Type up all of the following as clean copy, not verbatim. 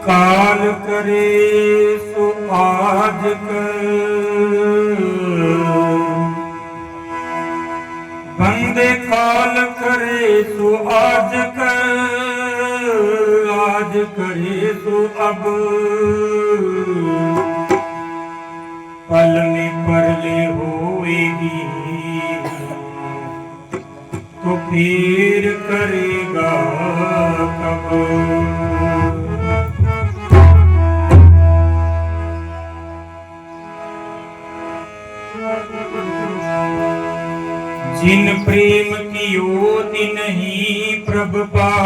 काल करे सो आज कर, बंदे काल करे सो आज कर, आज करे सो अब, पल में परले होएगी तो फिर करेगा कब। जिन प्रेम कियो तिन ही प्रभ पायो,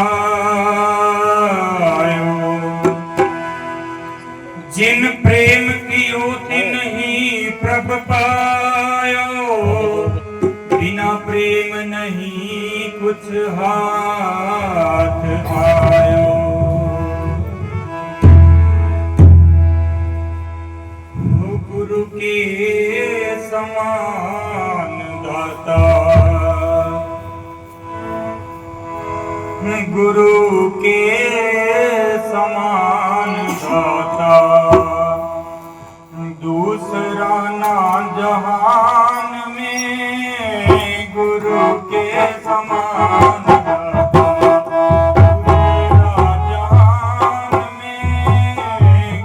जिन प्रेम कियो तिन ही प्रभ पायो, बिना प्रेम नहीं कुछ हाथ आयो। गुरु के समान दाता, गुरु के समान दाता, दूसरा ना जहान में, गुरु के समान दाता, दूसरा जहान में,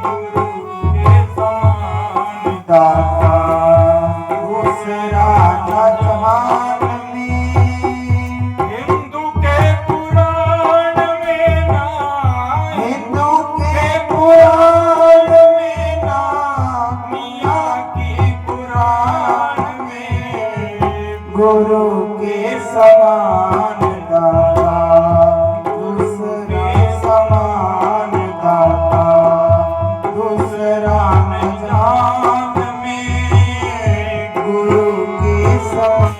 गुरु के समान दाता, दूसरा ना जहान गुरु के समान दाता, दूसरे समान दाता, दूसरा न जान में, गुरु के समान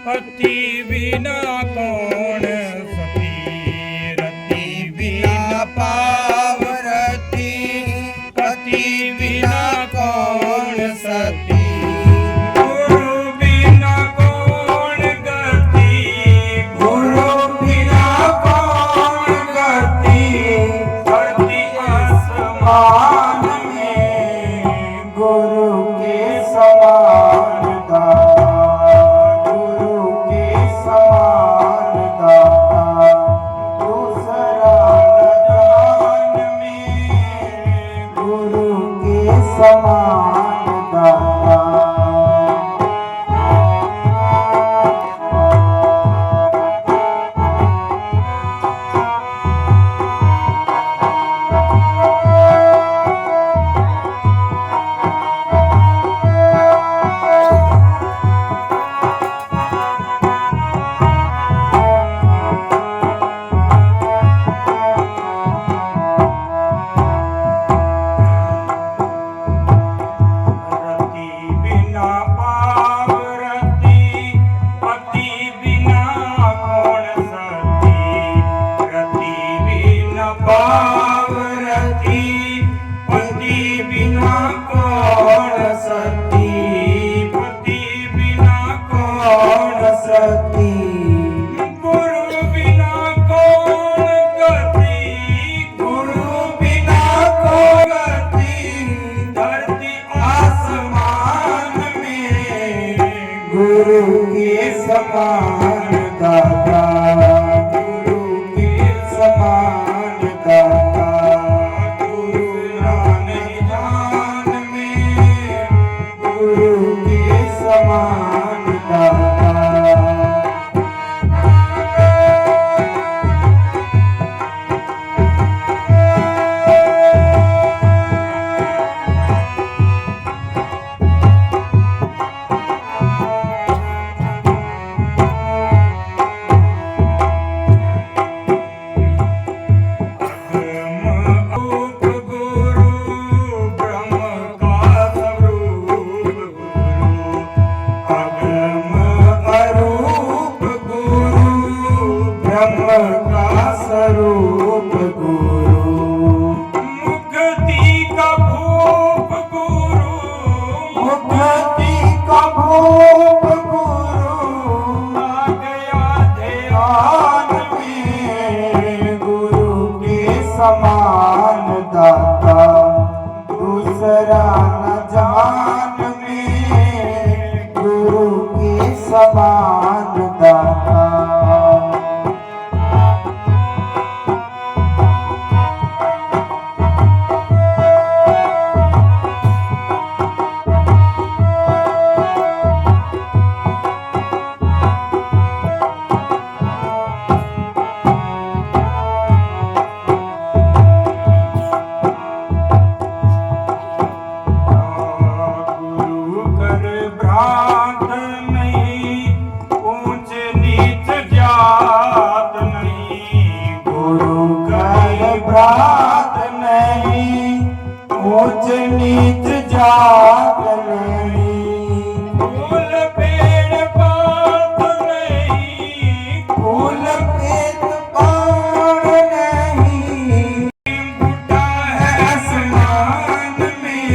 पति बिना कौन सती, रति बिना पावरती, पति बिना कौन सती, गुरु बिना कौन गति, गुरु बिना कौन गति, धरती आसमान में, गुरु के समान दाता, गुरु के समान भ्रात नहीं, ऊंच नीच जात नहीं। गुरु कर भ्रात नहीं, ऊंच नीच जात नहीं। फूल पेड़ पात नहीं, फूल पेट पान नहीं, बूटा है आसमान में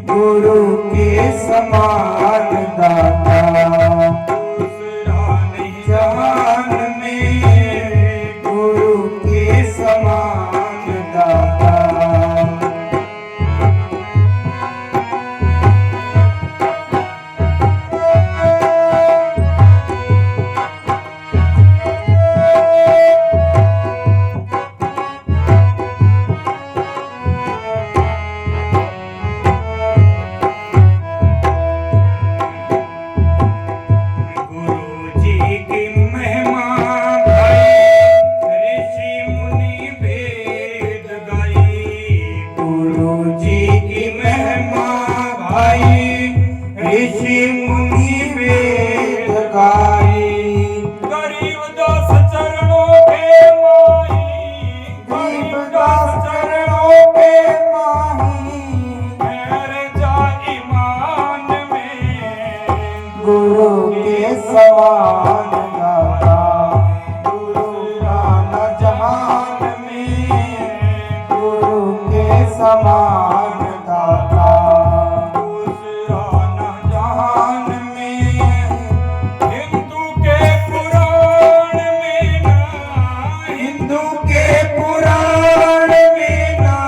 गुरु के समान दाता। दूसरा नहीं जहान में गुरु के समान दाता। गुरु जी की महिमा गाई, ऋषि मुनि वेद गाई। गुरु जी की महिमा भाई, ऋषि मुनि वेद गाई। गरीब दास चरणों के माई, गरीब दास चरणों पे माही, ठहर जा ईमान में। गुरु के समान दाता। गुरु राना जहान में गुरु के समान दाता। दूसरा न जहान में हिंदू के पुराण में ना, हिंदू के पुराण में ना,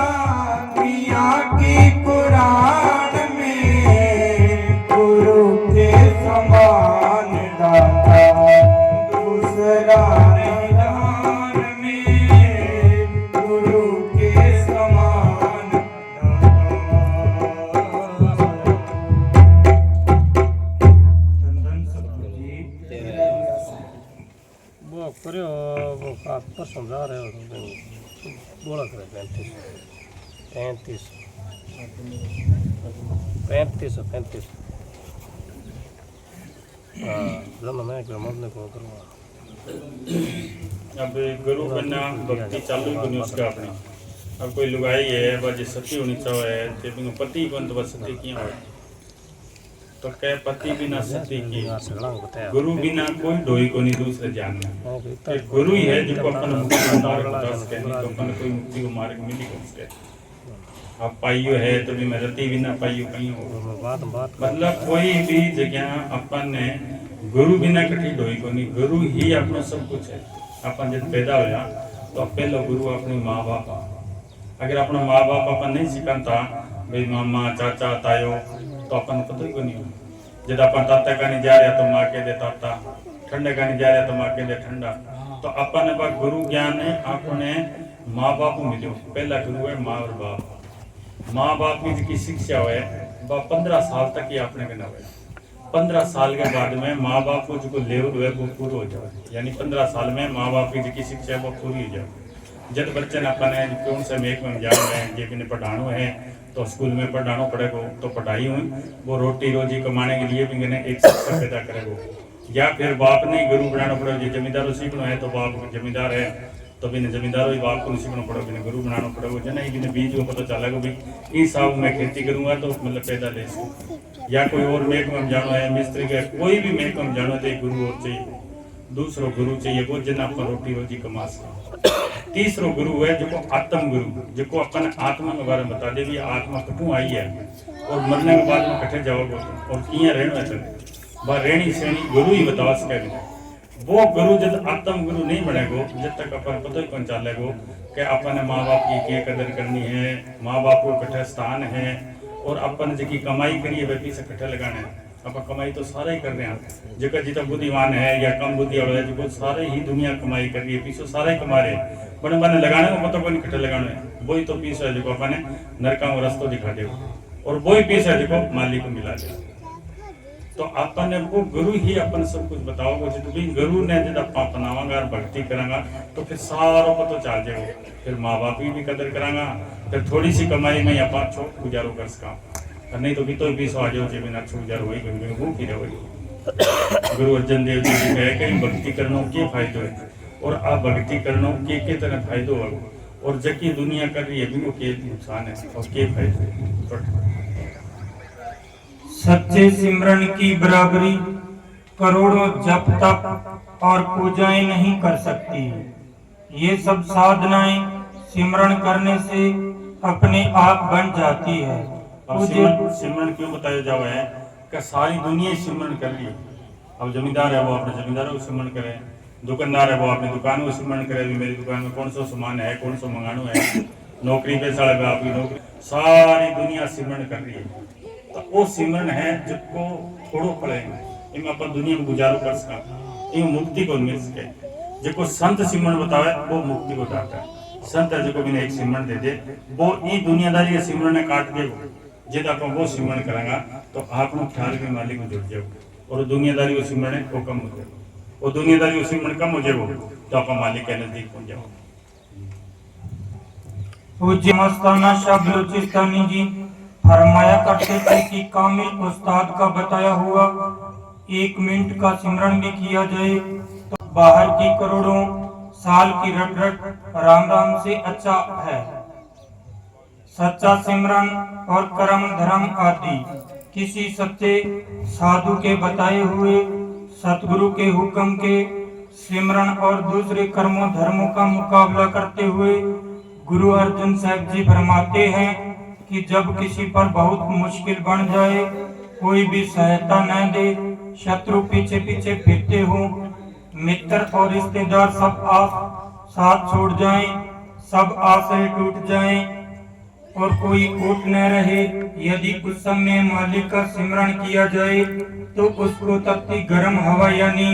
दुनिया की कुरान में गुरु के समान दाता। दूसरा नहीं जहान में गुरु के समान वो करो वो आप पर समझा रहे हो बोला करे 35 हाँ जमा मैं क्या मरने को करूँगा। अब गुरु बनना भक्ति चालू ही नहीं उसका अपनी। अब कोई लुगाई है बाजी सती होनी चाहिए, ते बिनु पति बन तो बस सती क्यों हो? तो कह पति बिना सती की, गुरु बिना कोई डोई को नहीं दूसरे जान में। ये गुरु ही है जिसको अपन मुक्ति को मार्ग बता सके, नहीं तो अपन कोई मुक्ति को मार्ग मिल ही नहीं सके। अब पाइयो है तो भी मैं रति बिना पाइयो कहीं हो। बात मतलब कोई भी जगह अपन ने गुरु बिना कठी डोई को नहीं, गुरु ही अपना सब कुछ है। अपन जब पैदा होया तो पहला गुरु अपने माँ बाप। अगर अपना माँ बाप अपन नहीं सिखाता भाई मामा चाचा तायो तो अपन पता ही को नहीं। जब अपन ताता का नहीं जा रहा तो माँ के दे ताता, ठंडे का नहीं जा रहा तो माँ के दे ठंडा। तो अपन अब गुरु ज्ञान है अपने माँ बाप मिलो। पहला गुरु है माँ और बाप। माँ बाप की जिसकी शिक्षा है वह 15 साल तक ही आपने करना है। 15 साल के बाद में माँ बाप को जो लेवल है वो पूरा हो जाए, यानी 15 साल में माँ बाप की जिसकी शिक्षा है वो पूरी हो जाए। जब बच्चे ने अपन है कौन सा मेक में जा रहे हैं जे बिना पढ़ाना है तो स्कूल में पढ़ाना पड़ेगा, तो पढ़ाई हुई वो रोटी रोजी कमाने के लिए भी मैंने एक शिक्षा पैदा करेगा। या फिर बाप नहीं गुरु बनाना पड़ेगा, जो जमींदारों सीखना है तो बाप जमींदार है तो बिना जमींदारों ही बाप को सीखना पड़ेगा, बिना गुरु बनाना पड़ेगा। जो नहीं बिना बीज को पता चलेगा भाई इस साल मैं खेती करूँगा तो मतलब पैदा ले सकूँ। या कोई और मेक में जाना है मिस्त्री का कोई भी मेक में जाना तो एक गुरु और चाहिए, दूसरो गुरु चाहिए वो जिन अपन रोटी रोजी कमा सके। तीसरो गुरु है जो आत्म गुरु, जो अपन आत्मा के बारे में बता दे भी आत्मा कटू आई है और मरने के बाद में कटे जाओगे और किया रहना है वह रहनी श्रेणी गुरु ही बता सके। वो गुरु जब आत्म गुरु नहीं बनेगो जब तक अपन पता ही कौन चलेगो कि अपन माँ बाप की क्या कदर करनी है, माँ बाप को कट्ठे स्थान है और अपन जी कमाई करिए वे पीछे कट्ठे लगाने हैं। अपन कमाई तो सारे ही कर रहे हैं, जो जितना बुद्धिमान है या कम बुद्धि वाला है जो सारे ही दुनिया कमाई कर रही है, पीछे सारे ही कमा रहे हैं। बने बने लगाने को पता कोई कट्ठे लगाने है वही तो पीछे है जो अपन नरका में रास्ता दिखा दे और वही पीछे है जो मालिक को मिला दे। तो अपन को गुरु ही अपन सब कुछ बताओगे। जो भी गुरु ने जब आप अपनावांगा और भक्ति करांगा तो फिर सारों को तो चाल जाएगा, फिर माँ बाप की भी कदर करांगा, फिर थोड़ी सी कमाई में अपन छोट गुजारो कर सका। और नहीं तो कितो पीसो आ जाओ बिना छूट जा वही बन गए भूखी रहो। गुरु अर्जन देव जी कहे कहीं भक्ति करना के फायदो है और आ भक्ति करना के तरह फायदो है और जकी दुनिया कर रही है भी के नुकसान है और के फायदो है। सच्चे सिमरन की बराबरी करोड़ों जप तप और पूजाएं नहीं कर सकती। ये सब साधनाएं सिमरन करने से अपने आप बन जाती है। अब सिमरन क्यों बताया जावा है कि सारी दुनिया ही सिमरन कर रही है। अब जमींदार है वो अपने जमींदारों को सिमरन करे, दुकानदार है वो अपनी दुकान को सिमरन करे, भी मेरी दुकान में कौन सा सामान है, कौन सा मंगाना है, नौकरी पे साढ़े पे आपकी नौकरी, सारी दुनिया सिमरन कर रही है। तो वो सिमरन है जिसको थोड़ो पड़ेगा इनमें अपन दुनिया में गुजारो कर सका, इन मुक्ति को मिल सके। जिसको संत सिमरन बतावे वो मुक्ति को दाता है। संत है जिसको बिना एक सिमरन दे दे वो ई दुनियादारी के सिमरन ने काट दे, जिद आप वो सिमरन करेंगा तो आपको ख्याल के मालिक में जुड़ जाओ और दुनियादारी को सिमरन वो कम हो जाए, वो दुनियादारी को सिमरन कम हो जाए तो आप मालिक के नजदीक पहुंच जाओ। पूज्य मस्ताना शाह बलूचिस्तानी जी फरमाया करते थे कि कामिल उस्ताद का बताया हुआ 1 मिनट का सिमरन भी किया जाए तो बाहर की करोड़ों साल की रट रट राम राम से अच्छा है। सच्चा सिमरन और कर्म धर्म आदि किसी सच्चे साधु के बताए हुए सतगुरु के हुक्म के सिमरन और दूसरे कर्मों धर्मों का मुकाबला करते हुए गुरु अर्जन साहब जी फरमाते हैं कि जब किसी पर बहुत मुश्किल बन जाए, कोई भी सहायता न दे, शत्रु पीछे पीछे फिरते हो, मित्र और रिश्तेदार सब साथ छोड़ जाएं, सब आशाएं टूट जाएं और कोई ओट न रहे, यदि कुछ समय मालिक का सिमरन किया जाए तो उसको तपती गर्म हवा यानी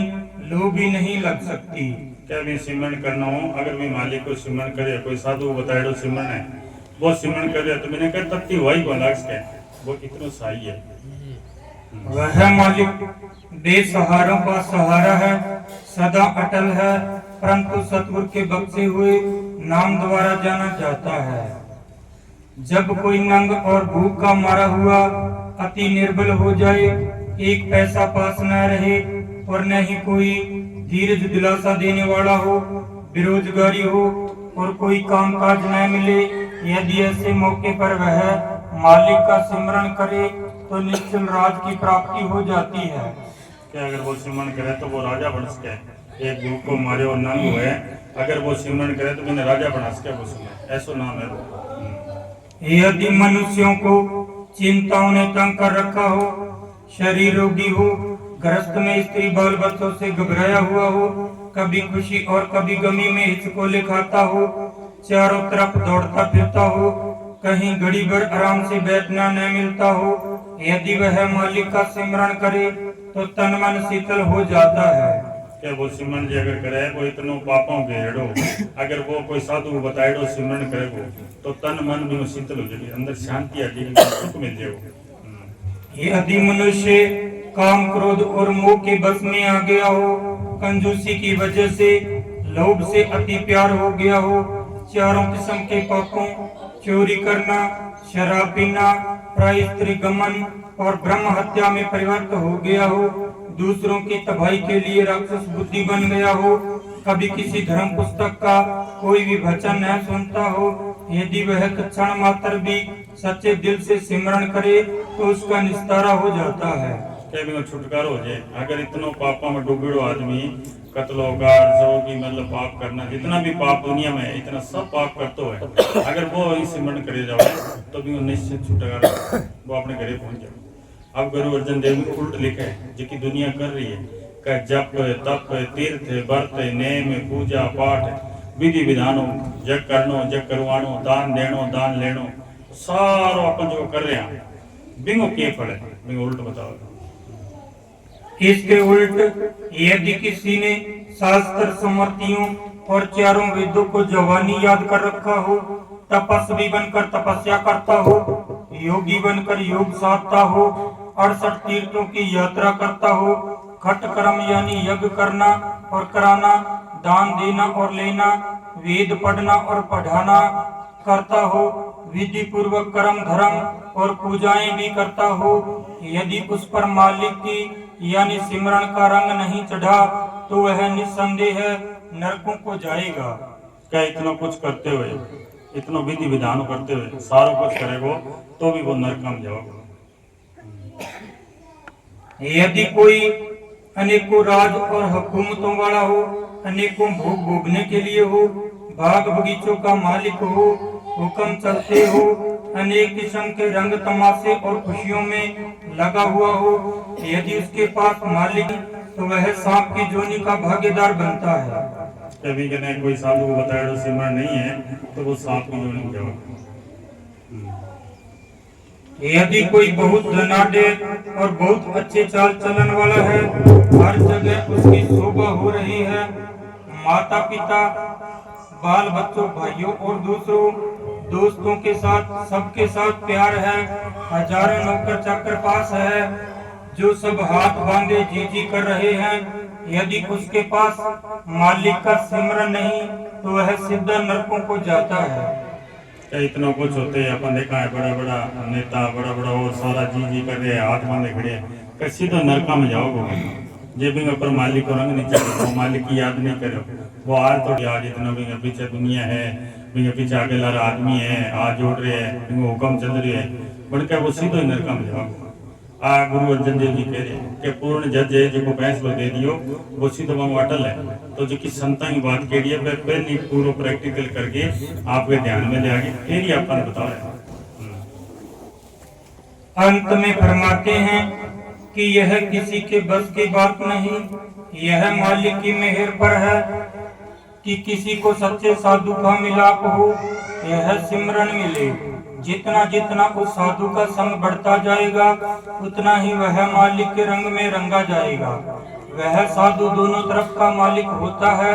लू भी नहीं लग सकती। क्या भी सिमरन करना हो, अगर मैं मालिक को सिमरन करे, कोई साधु को बताए दो सिमरन है, वो सिमरन कर रहे तो मैंने कहा तत्ती वही को लक्ष्य है, वो इतना सही है। वह मालिक बेसहारों का सहारा है, सदा अटल है, परंतु सतगुरु के बख्शे हुए नाम द्वारा जाना जाता है। जब कोई नंग और भूख का मारा हुआ अति निर्बल हो जाए, एक पैसा पास न रहे और न ही कोई धीरज दिलासा देने वाला हो, बेरोजगारी हो और कोई कामकाज न मिले, यदि ऐसे मौके पर वह मालिक का सिमरन करे तो निश्चल राज की प्राप्ति हो जाती है। क्या अगर वो सिमरन करे तो वो राजा बन सके, एक भूख को मारे और नंग हुए, अगर वो सिमरन करे तो मैंने राजा बना सके वो सिमरन, ऐसा नाम है वो। यदि मनुष्यों को चिंताओं ने तंग कर रखा हो, शरीर रोगी हो, गृहस्थ में स्त्री बाल बच्चों से घबराया हुआ हो, कभी खुशी और कभी गमी में हिचकोले खाता हो, चारों तरफ दौड़ता फिरता हो, कहीं घड़ी भर आराम से बैठना न मिलता हो, यदि वह मालिक का सिमरन करे तो तन मन शीतल हो जाता है। क्या वो सिमरन जी अगर करे वो इतनों पापों के हेड़ो, अगर वो कोई साधु को बताए दो सिमरन करे वो तो तन मन भी शीतल हो जाएगी, अंदर शांति आ जाएगी, सुख मिल जाएगा। यदि मनुष्य काम क्रोध और मोह के बस में आ गया हो, कंजूसी की वजह से लोभ से अति प्यार हो गया हो, चारों किस्म के पापों, चोरी करना, शराब पीना, प्राय स्त्री गमन और ब्रह्म हत्या में परिवर्तित हो गया हो, दूसरों की तबाही के लिए राक्षस बुद्धि बन गया हो, कभी किसी धर्म पुस्तक का कोई भी वचन न सुनता हो, यदि वह क्षण मात्र भी सच्चे दिल से सिमरन करे तो उसका निस्तारा हो जाता है। क्या भी छुटकारा हो जाए। अगर इतनों पापों में डूबेड़ो आदमी कत्ल होगा, की मतलब पाप करना, जितना भी पाप दुनिया में है इतना सब पाप करते है, अगर वो सिमरन करे जाओ तो भी वो निश्चित छुटकारा, वो अपने घरे पहुंच जाओ। अब गुरु अर्जन देव ने उल्ट लिखा है जो कि दुनिया कर रही है, का जप तप तीर्थ व्रत नेम पूजा पाठ विधि विधानों जग करनो जग करवानो दान देनो दान लेनो सारो अपन जो कर रहे हैं बिंगो के फल है, बिंगो उल्ट बताओ। इसके उल्ट यदि किसी ने शास्त्र समर्थियों और चारों वेदों को जवानी याद कर रखा हो, तपस्वी बनकर तपस्या करता हो, योगी बनकर योग साधता हो, 68 तीर्थों की यात्रा करता हो, खट कर्म यानी यज्ञ करना और कराना, दान देना और लेना, वेद पढ़ना और पढ़ाना करता हो, विधि पूर्वक कर्म धर्म और पूजाएं भी करता हो, यदि उस पर मालिक की यानी सिमरण का रंग नहीं चढ़ा तो वह निस्संदेह नरकों को जाएगा। क्या इतना कुछ करते हुए, इतना विधि विधान करते हुए सारा कुछ करेगो तो भी वो नरक में जाओगे। यदि कोई अनेकों राज और हुकूमतों वाला हो, अनेकों भोग भोगने के लिए हो, बाग बगीचों का मालिक हो, हुक्म चलते हो, अनेक किस्म के रंग तमाशे और खुशियों में लगा हुआ हो, यदि उसके पास मालिक तो वह सांप की जोनी का भागीदार बनता है। कभी कहते कोई साधु को बताया सिमरण नहीं है तो वो सांप की जोनी में जाओगे। यदि कोई बहुत धनाढ्य और बहुत अच्छे चाल चलन वाला है, हर जगह उसकी शोभा हो रही है, माता पिता बाल बच्चों भाइयों और दूसरों दोस्तों के साथ सबके साथ प्यार है, हजारों नौकर चाकर पास है जो सब हाथ बांधे जी जी कर रहे हैं, यदि उसके पास मालिक का सिमरन नहीं तो वह सीधा नरकों को जाता है। इतना कुछ होते हैं अपन देखा है, बड़ा बड़ा नेता बड़ा बड़ा और सारा जी जी कर रहे हैं, हाथ बांधे खड़े हैं, कैसी तो नरका में जाओगे। जे भी पर मालिक को रंग नहीं चाहिए, वो मालिक की याद नहीं करो, वो आज तो आज इतना भी पीछे दुनिया है, भी पीछे आगे ला रहा आदमी है, आज जोड़ रहे हैं, हुक्म चल रहे हैं, बन क्या वो सीधो नरका में जाओगे। आ गुरु अर्जन देव जी कह रहे हैं कि पूर्ण जज है जो फैसलो दे दियो वो सीधो वहां अटल है। तो जो कि संता की बात कह रही है वह पहले पूरा प्रैक्टिकल करके आपके ध्यान में ले आगे फिर ही आपने बताया। अंत में फरमाते हैं कि यह किसी के बस की बात नहीं, यह मालिक की मेहर पर है कि किसी को सच्चे साधु का मिलाप हो, यह सिमरन मिले। जितना जितना उस साधु का संग बढ़ता जाएगा उतना ही वह मालिक के रंग में रंगा जाएगा। वह साधु दोनों तरफ का मालिक होता है,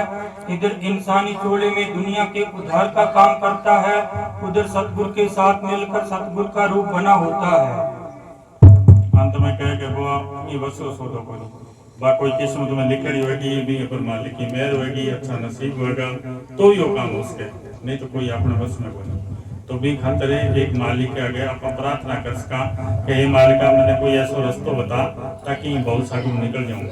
इधर इंसानी चोले में दुनिया के उद्धार का काम करता है, उधर सतगुरु के साथ मिलकर सतगुरु का रूप बना होता है। अंत में कहे कि वो अपनी वसो सोदो करो, बा कोई किस्मत में लिखड़ी होगी भी पर मालिक की मेहर होगी, अच्छा नसीब होगा तो ही वो काम उसके, नहीं तो कोई अपने बस में बोले। तो भी खतरे एक मालिक के आगे आप प्रार्थना कर सका कि हे मालिका मैंने कोई ऐसा रास्ता बता ताकि बहुत सागु निकल जाऊं।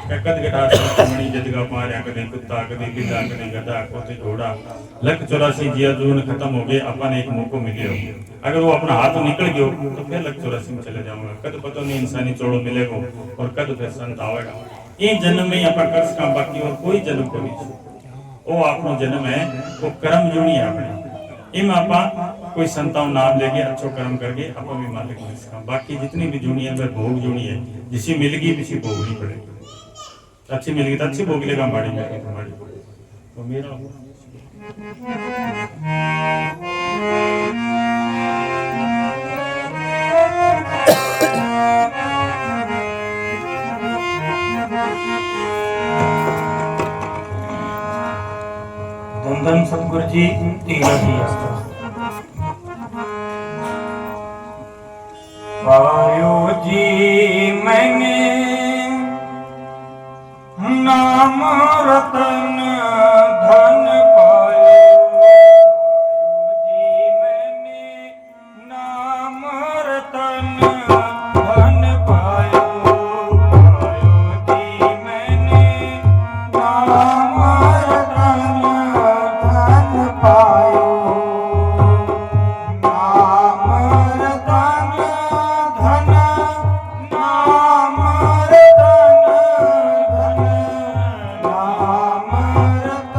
कद गटा मणि जदगा मारिया कदे कुत्ता कदे बिल्ला कदे गधा कोते घोड़ा लख 84 जिया जून खत्म हो गए, अपन एक मौको मिले हो, अगर वो अपना हाथ निकल गयो तो फिर लख 84 में चले जाऊंगा। कद पता नहीं इंसानी चोड़ो मिलेगा और कद फिर संत आवेगा। ये जन्म में अपन कर सका, बाकी और कोई जन्म को नहीं। वो अपनो जन्म है वो कर्म जोड़ी है अपने इम आपा कोई संतान नाम लेके अच्छो कर्म करके अपन भी मालिक बन सका। बाकी जितनी भी जुनी है वह भोग जुनी है, जिसी मिलगी किसी भोगनी पड़ेगी, अच्छी मिलेगी तो अच्छी भोग लेगा, माड़ी मिलेगी तो माड़ी तो मेरा धन धन सतगुरु जी तेरा ही पायो जी मैंने नाम रतन धन पायो जी मैंने नाम रतन धन पायो जी मैंने नाम रतन धन पायो नाम रतन धन नाम रतन धन नाम रतन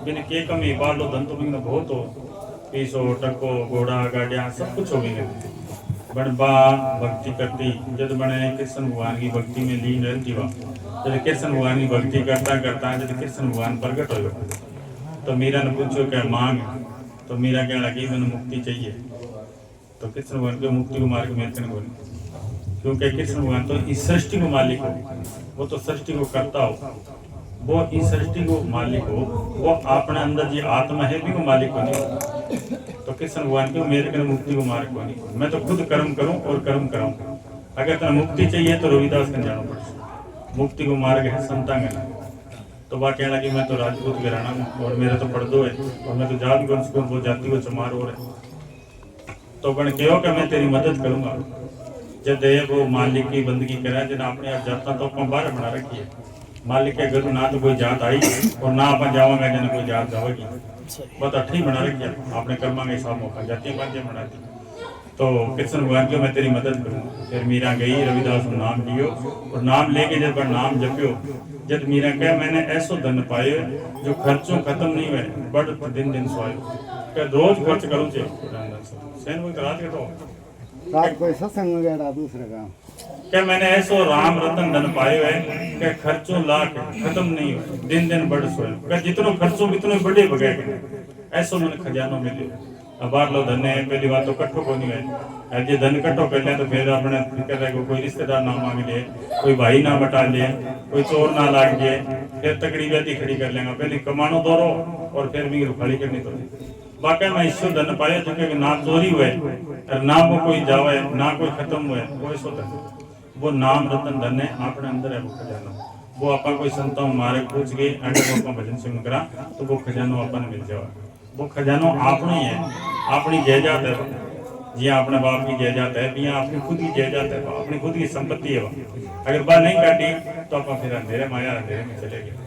बिन के कमी बार लो धन तो बिन बहुत हो पीसो टको घोड़ा गाड़ियाँ सब कुछ हो बिन बन बा भक्ति करती जब बने कृष्ण भगवान की भक्ति में लीन रहती हुआ जब कृष्ण भगवान की भक्ति करता करता जब कृष्ण भगवान प्रकट हो तो मीरा ने पूछो क्या मांग तो मीरा कहने लगी मैंने मुक्ति चाहिए तो कृष्ण भगवान के मुक्ति को मार्ग में क्योंकि कृष्ण भगवान तो इस सृष्टि को मालिक हो वो तो सृष्टि को करता हो वो इस सृष्टि को मालिक हो वो अपने अंदर जो आत्मा है भी वो मालिक हो नहीं तो कृष्ण भगवान के मेरे कर मुक्ति को मार्ग को नहीं मैं तो खुद कर्म करूं और कर्म कराऊं अगर तुम्हें मुक्ति चाहिए तो रविदास का जाना पड़े मुक्ति को मार्ग है संतांगना तो वह कहना कि मैं तो राजपूत घराना हूँ और मेरा तो पर्दो है और मैं तो जात वंश को वो जाति को चमार हो रहे तो बन कहो कि मैं तेरी मदद करूंगा जब वो मालिक की बंदगी करा जब अपने आप जाता तो अपन बाहर बना रखी है मालिक के घर ना तो कोई जात आई और ना अपन जावांगा जन कोई जात जावेगी बहुत अठी बना रखी है आपने कर्मा के हिसाब मौका जाती बातें बनाती तो कृष्ण भगवान को मैं तेरी मदद करूंगा फिर मीरा गई रविदास को नाम लियो और नाम लेके जब नाम जप्यो जब मीरा कह मैंने ऐसो धन पाए जो खर्चों खत्म नहीं हुए बड़ दिन दिन सोए क्या रोज खर्च करूँ सैन वो रात के तो रात कोई सत्संग वगैरह दूसरे काम क्या मैंने ऐसो राम रतन धन पाए हुए क्या खर्चों लाख खत्म नहीं हुए दिन दिन बढ़ सोए क्या जितनो खर्चों इतने बड़े बगैर ऐसो मैंने खजानों में लिया अब बार लो धन है पहली बात तो कट्ठो को नहीं है जो धन कट्ठो कर लिया तो फिर अपने फिक्र रहेगा कोई रिश्तेदार ना मांग ले कोई भाई ना बटा ले कोई चोर ना लाग जाए फिर तकड़ी व्याधि खड़ी कर लेगा पहले कमानो दौड़ो और फिर भी रुखाड़ी करनी तो वाकई में ईश्वर धन पाया जो कि ना चोरी हुए और ना वो कोई जावे ना कोई खत्म हुए वो ऐसो धन वो नाम रतन धन है अपने अंदर है वो खजाना वो आपा कोई संतों मारे पूछ गए अगर वो भजन सिंह करा तो वो खजानो अपन मिल जाए वो खजानो अपनी है अपनी जायदाद है जी अपने बाप की जायदाद है भी अपनी खुद की जायदाद है अपनी खुद की संपत्ति है अगर बात नहीं काटी तो आप फिर अंधेरे माया अंधेरे में चले गए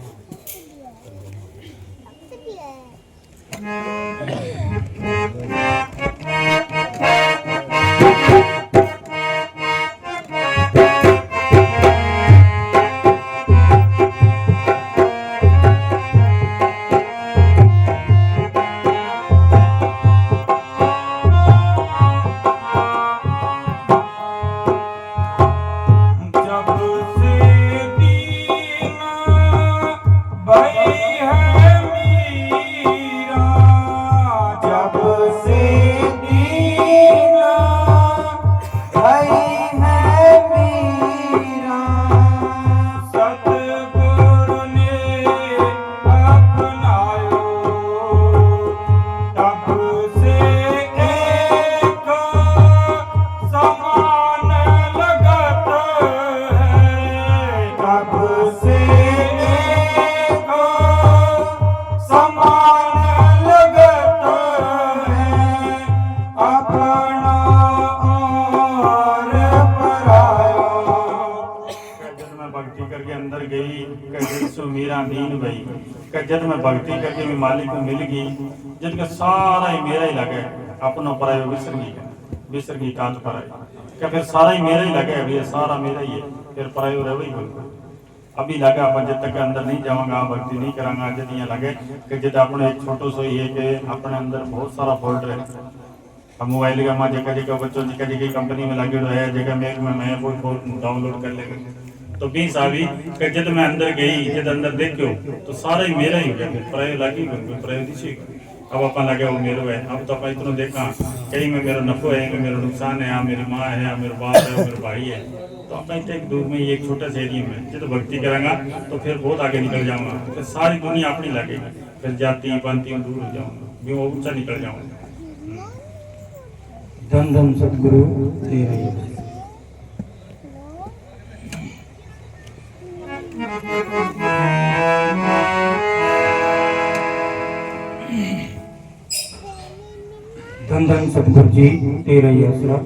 जब मैं भक्ति करके भी मालिक को मिल गई जब का सारा ही मेरा ही लगे अपना पराय विसर गई कांत पराय क्या फिर सारा ही मेरा ही लगे अभी सारा मेरा ही है फिर पराय रह ही बोल अभी लगा अपन जब तक अंदर नहीं जाऊंगा भक्ति नहीं करांगा जब यहाँ लगे कि जब अपने एक छोटो सो ही है कि अपने अंदर बहुत सारा फॉल्ट है अब मोबाइल का माँ जगह जगह बच्चों जगह कंपनी में लगे है जगह मेघ में मैं कोई डाउनलोड कर लेंगे तो 20 आवी कि जब मैं अंदर गई जब अंदर देखो तो सारा ही मेरा ही हो गया फिर प्राय लगी प्राय दिशी अब अपन लगे वो मेरा है अब तो अपन इतना देखा कहीं में मेरा नफो है कहीं मेरा नुकसान है मेरी माँ है मेरे बाप है मेरे भाई है तो अपन इतने दूर में एक छोटा सा एरिया में जब भक्ति करांगा तो फिर बहुत आगे निकल जाऊंगा फिर सारी दुनिया अपनी लगेगी फिर जाति पांति दूर हो जाऊंगा भी वो ऊंचा निकल जाऊंगा धन धन सतगुरु तेरे धन धन सतगुरु जी तेरा ही आसरा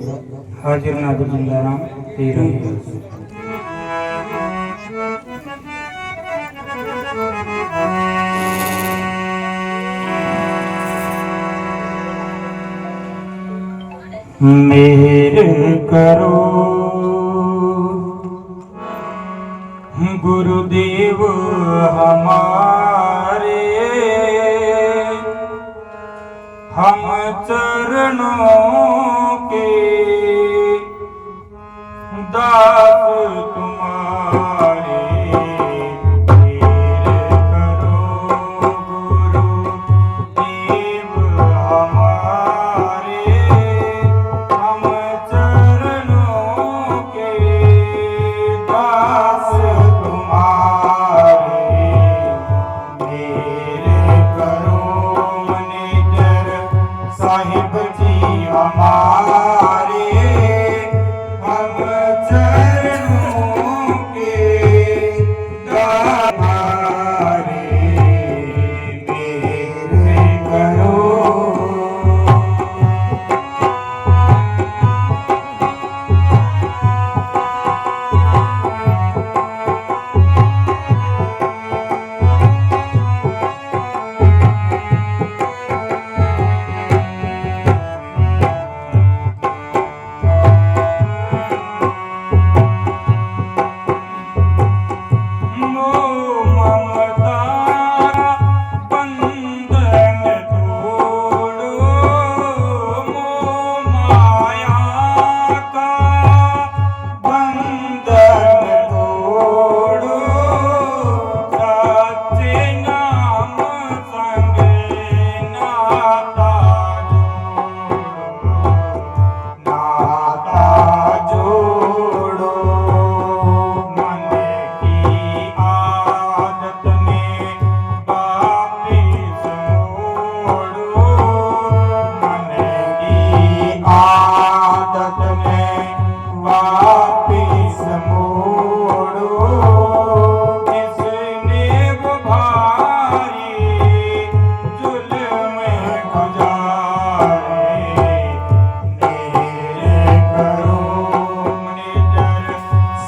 हाजिर नाजिर जिंदाराम तेरा ही आसरा मेरे करो गुरुदेव हमारे हम चरणों के दास तुम्हारे, मेर करो गुरु देव हमारे। हम चरणों के दास तुम्हारे, मेरे करो मनिजर साहिब जी हमारे। हम चरणों के दास तुम्हारे, मेरे करो।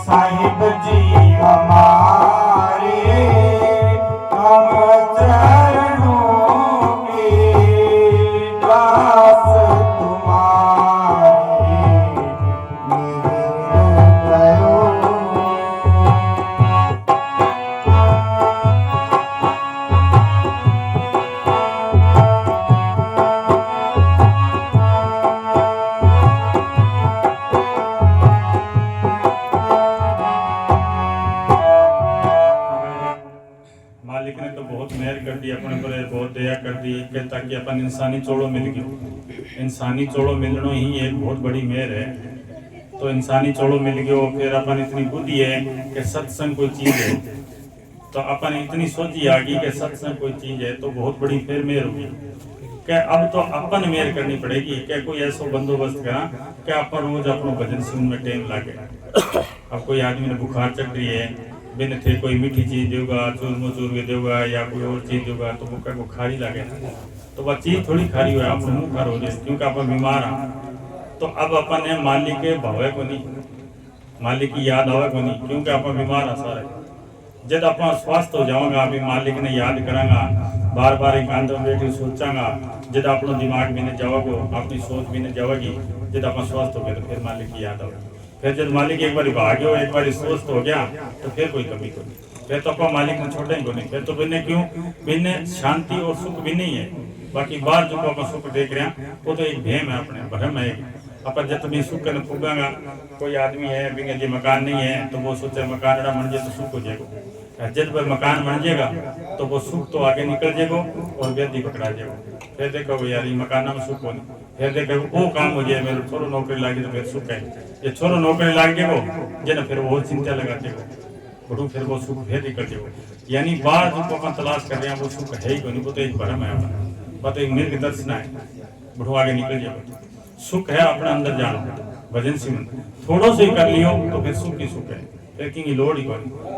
साहिब जी हमारे। हम चरणों के दास तुम्हारे, मेरे करो। मालिक ने तो बहुत मेहर कर दी अपने पर, बहुत दया कर दी कि ताकि अपन इंसानी चोड़ो मिल गयो। इंसानी चोड़ो मिलना ही एक बहुत बड़ी मेहर है। तो इंसानी चोड़ो मिल गयो, फिर अपन इतनी बुद्धि है कि सत्संग कोई चीज है, तो अपन इतनी सोची आ गई कि सत्संग कोई चीज है, तो बहुत बड़ी फिर मेहर होगी कि अब तो अपन मेहर करनी पड़ेगी कि कोई ऐसा बंदोबस्त करा कि अपन रोज अपनो भजन सुन में टाइम लागे। अब कोई आदमी ने बुखार चढ़ रही है, बिन थे कोई मीठी चीज देगा, चूरमो चूर के देगा या कोई और चीज देगा, तो वो को खारी लगे ना, तो वह चीज थोड़ी खारी हुआ, आप मुंह खार हो जाए क्योंकि आप बीमार हैं। तो अब अपन ने मालिक के भावे को नहीं, मालिक की याद आवे को नहीं, क्योंकि आप बीमार है सारे। जब अपना स्वस्थ हो जाऊंगा अभी मालिक ने याद करांगा, बार बार एकांत में बैठे सोचांगा, जब अपना दिमाग भी नहीं जाओगे, अपनी सोच भी नहीं जाओगी, जब अपन स्वस्थ हो गए तो फिर मालिक की याद आएगी। फिर जब मालिक एक बार भाग्य हो, एक बार स्वस्थ हो गया, तो फिर कोई कमी को नहीं, फिर तो अपन मालिक ने छोड़े को नहीं। फिर तो बिन्ने क्यों, बिन्ने शांति और सुख भी नहीं है, बाकी बाहर जो अपन सुख देख रहे हैं वो तो एक भेम है, अपने भ्रम है। अपन जब भी सुख करने फूगांगा, कोई आदमी है बिना जी मकान नहीं है तो वो सोचे मकान बन जाए तो सुख हो जाएगा। जब मकान बन जाएगा तो वो सुख तो आगे निकल जाएगा और व्यक्ति पकड़ा जाएगा। फिर देखो यार ये मकान में सुख हो नहीं, फिर देखो वो काम हो जाए, मेरे छोरो नौकरी लागी तो फिर सुख है। ये छोरो नौकरी लाग जाएगा जे ना फिर वो चिंता लगा देगा, बड़ू फिर वो सुख फिर निकल जाएगा। यानी बाहर जो अपन तलाश कर रहे हैं वो सुख है ही नहीं, वो तो एक भ्रम है अपना, वो तो एक मृग दर्शन है, बड़ू आगे निकल जाएगा। सुख है अपने अंदर जाना, भजन सिमरन थोड़ो से ही कर लियो तो फिर सुख ही सुख है, फिर की लोड़ ही कोई।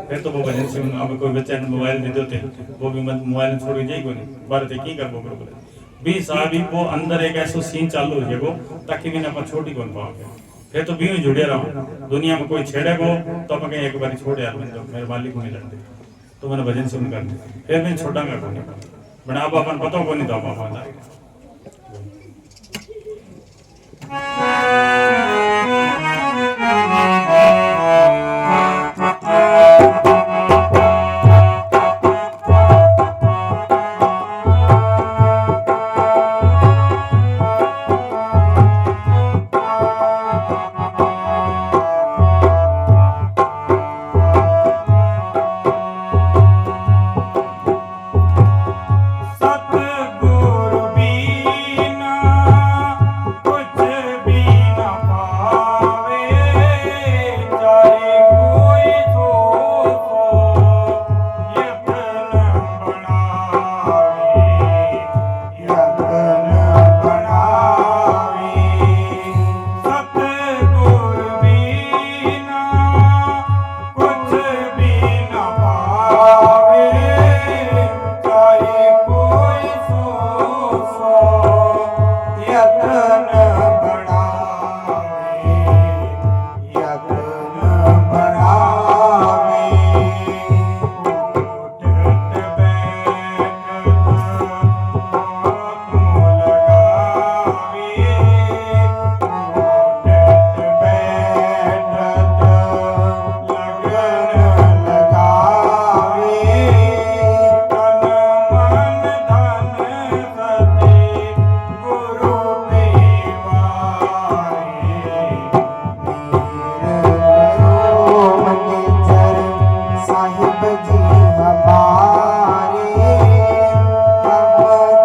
फिर तो वो भजन सिमरन, अब कोई बच्चा ने मोबाइल दे देते वो भी मोबाइल छोड़ के जाए कोई नहीं, बार थे की कर वो बोले भी साहब वो अंदर एक ऐसा सीन चालू हो जाएगा ताकि मैंने अपन छोड़ ही कौन पाओगे। फिर तो भी जुड़े रहो, दुनिया में कोई छेड़े को तो अपन कहीं एक बार छोड़ यार मेरे मालिक को नहीं लड़ते तो मैंने भजन सिमरन कर दी, फिर मैं छोड़ांगा कौन बना। अब अपन पता को नहीं था पापा यतन बढ़ावे, यतन बढ़ावे। उठत बैठत हाथों लगावे, उठत बैठत लगन लगावे। तन मन धन सते गुरु पेवारे, मनिचर साहिब जी हमारे, हम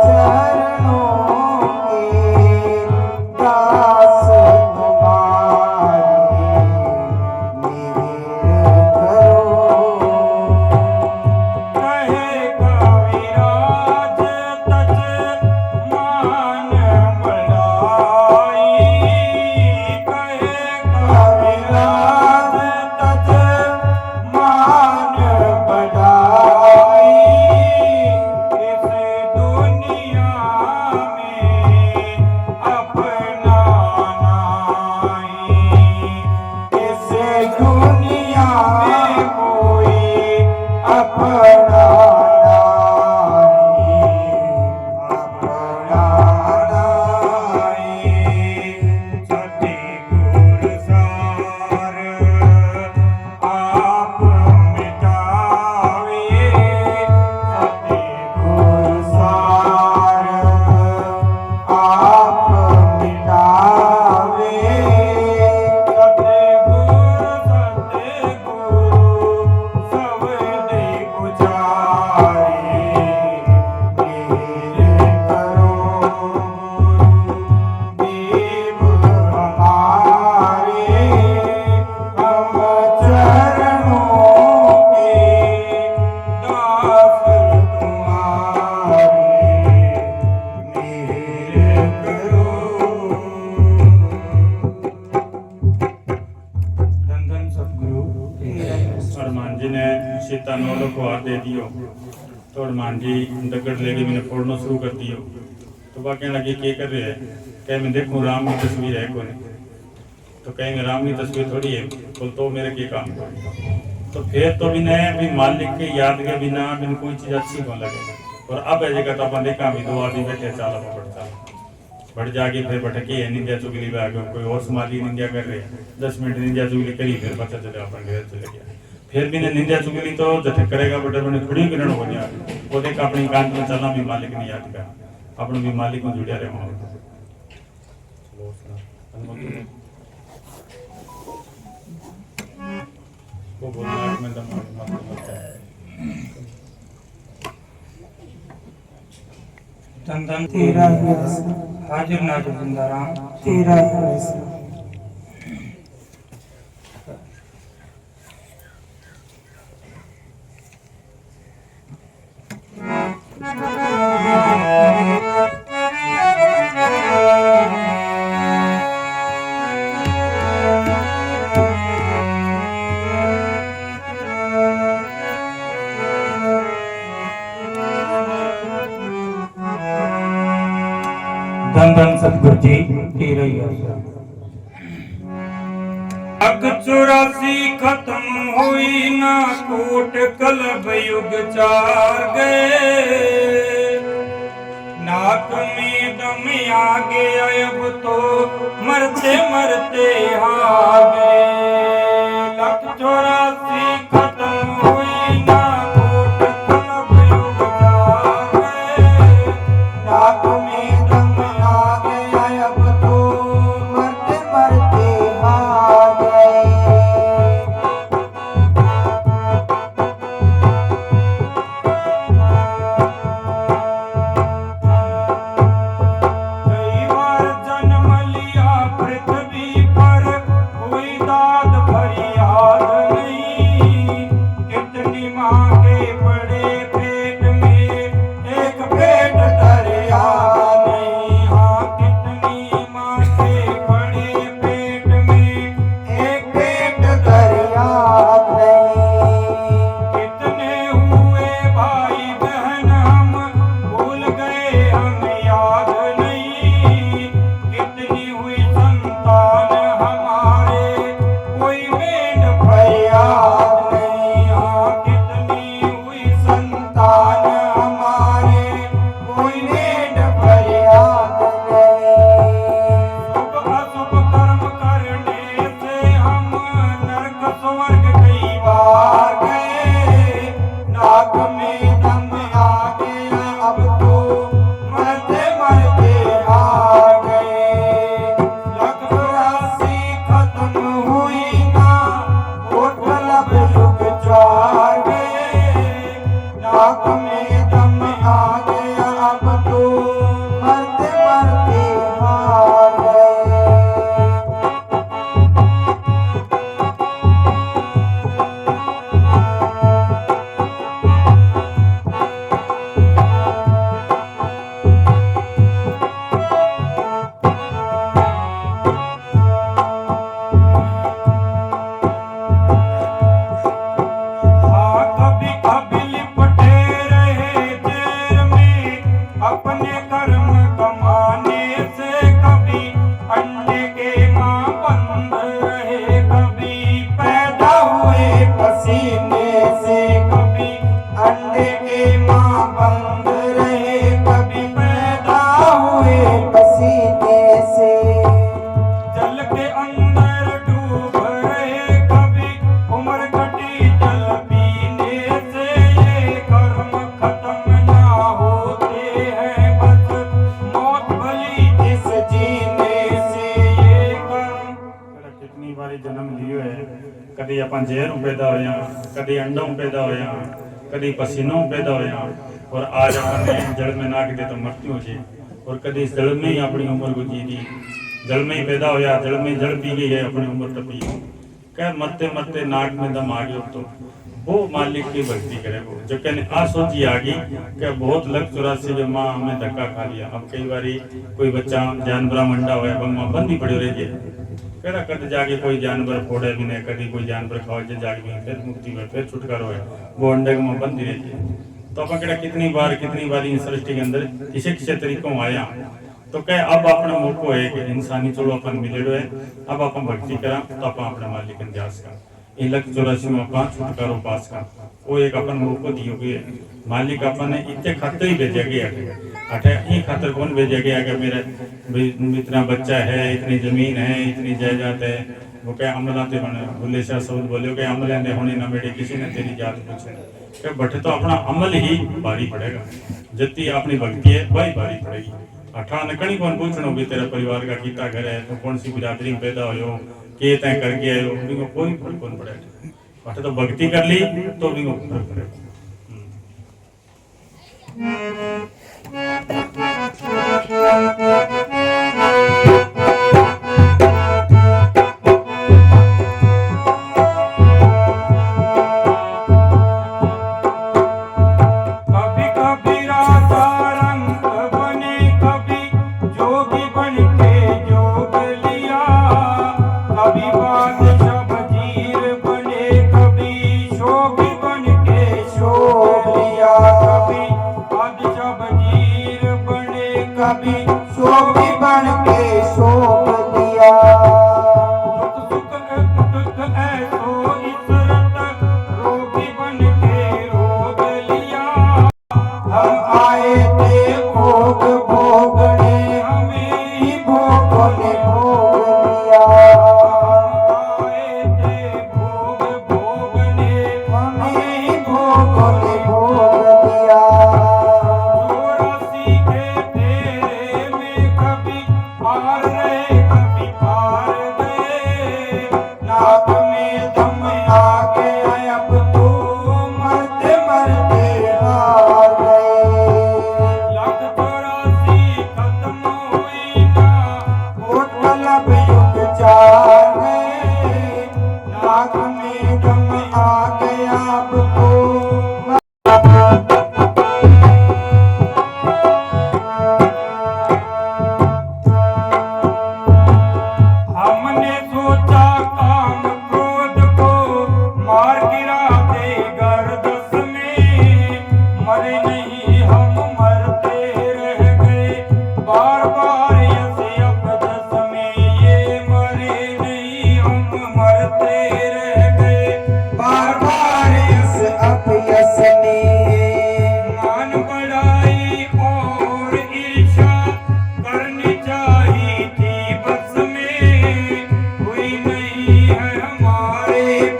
चरणों के दास तुम्हारे, मेहर करो। कहे कविराज तज मान बढ़ाई, कहे कविराज तज मान बढ़ाई। इस दुनिया में अपना नाई, इस दुनिया में कोई अपना नाई, अपना नाई। सतगुर सार आप मिटावे, सतगुर सार आप मिटावे। सतगुरु सब दे गुजारे, मेहर करो गुरुदेव हमारे। हम चरणों के दास तुम्हारे, मेहर करो। धन धन सतगुरु। हनुमान जी ने सीता नो लखवार दे दियो तो हनुमान जी दगड़ लेके मैंने फोड़ना शुरू कर दियो। तो वह कहने लगे क्या कर रहे हैं? कह मैं देखूं राम की तस्वीर है कोई। तो कहीं में राम की तस्वीर थोड़ी है, बोल तो मेरे के काम कर। तो फिर तो भी मालिक के याद के बिना बिन कोई चीज अच्छी कौन लगे। और अब ऐसे का तो अपन देखा भी दो आदमी बैठे चाला पकड़ता बढ़ जाके फिर भटके है निंदा चुगली पे आ गए, कोई और समाजी निंदा कर रहे हैं। 10 मिनट निंदा चुगली करी, फिर पता चले अपन घर चले गया। फिर भी ने निंदा चुगली तो जैसे करेगा बटे बने थोड़ी ग्रहण हो जाए। वो देख अपनी कान में चलना भी मालिक ने याद कर, अपने भी मालिक को जुड़िया रहे। वो बोलना है मैं दम मत धन धन तेरा ही ऐसा, हाजिर नाजिर जिंदा राम तेरा ही ऐसा। धन धन सतगुरु जी तेरा ही आशा। अग 84 खत्म हुई ना कोट कलब युग चार गए, नाक में दम आ गया अब तो मरते मरते हार गए। लख 84 खत्म हुई ना कोट कलब युग चार गए, नाक में दम आ गया अब तो मरते मरते हार गए। कई बार जन्म लिया पृथ्वी पर, कोई दाद फरियाद नहीं। कितनी माँ के बड़े पेट में एक पेट दरिया नहीं। कदी अपन जहरों पैदा होया, कदी अंडों पैदा होया, कदी पसीनों पैदा होया, और आज अपन जल में नाक दे तो मृत्यु हो, और कदी जल में ही अपनी उम्र गुजी दी, जल में ही पैदा होया, जल में जल पी गई है, अपनी उम्र टपी। क्या मरते मरते नाक में दम आ गया, तो वो मालिक की भक्ति करे। वो जो कहने आ सोची आ गई क्या बहुत लग 84 जो माँ हमें धक्का खा लिया। अब कई बारी कोई बच्चा जानवर मंडा हुआ बंगा बंदी पड़ी रही है, कहना कद जाके कोई जानवर फोड़े भी नहीं, कभी कोई जानवर खाओ जाके भी फिर मुक्ति में फिर छुटकारो है, वो अंडे में बंदी रहती है। तो अपन कहना कितनी बार इन सृष्टि के अंदर किसी किसी तरीकों आया, तो कह अब अपना मौको है कि इंसानी चलो अपन मिले है, अब अपन भक्ति करा तो अपन अपने मालिक ध्यास का 184 में अपन छुटकारो पास का वो एक अपन मौको दियो गए। मालिक अपन ने इतने खातर ही भेजा गया अठे ये खातर कौन भेजा गया कि मेरा इतना बच्चा है, इतनी जमीन है, इतनी जायदाद है, वो क्या अमलाते बने बुल्ले शाह सऊद बोले कि अमल ने होने ना बेटे किसी ने तेरी जात पूछे क्या बटे, तो अपना अमल ही भारी पड़ेगा, जितनी अपनी भक्ति है वही भारी पड़ेगी। अठा नकड़ी कौन पूछना भी तेरा परिवार का कितना घर है, तो कौन सी बिरादरी में पैदा हो, के तय करके आयो, भी कोई फर्क कौन पड़ेगा। अठा तो भक्ति कर ली तो भी फर्क पड़ेगा। कभी शोभी बन के शोभ दिया, दुख सुख ऐसो इसरत रोगी बन के रोग लिया। हम आए थे भोग भोगने, हमें ही भोगों ने भोग लिया। आए थे भोग भोगने, हमें ही भोगों ने भोग दिया। पार रहे कभी पार गए, नाक में दम आ गया, अब तो मरते मरते हार गए। 184 खत्म हुई ना, वोट तलब युग चार गए, नाक में दम आ गया, अब तो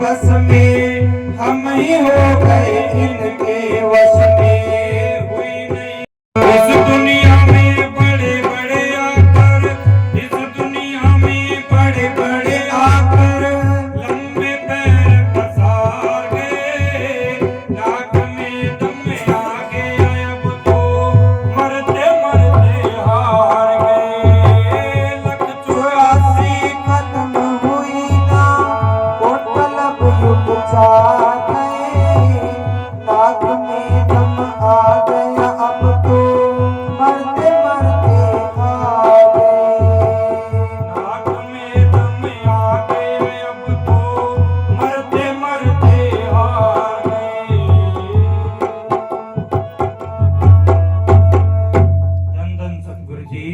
बस में हम ही हो गए, इनके वश में हुई नहीं। इस दुनिया में बड़े बड़े आकर, इस दुनिया में बड़े बड़े आकर, लंबे पैर पसार गए, नाक में दम आ गया, अब तो मरते मरते हार गए। 184 खत्म हुई ना, युग चार गए, नाक में दम आ गया, अब तो मरते मरते हार गए। नाक में दम आ गया, अब तो मरते मरते हार गए। धन धन सतगुरु जी।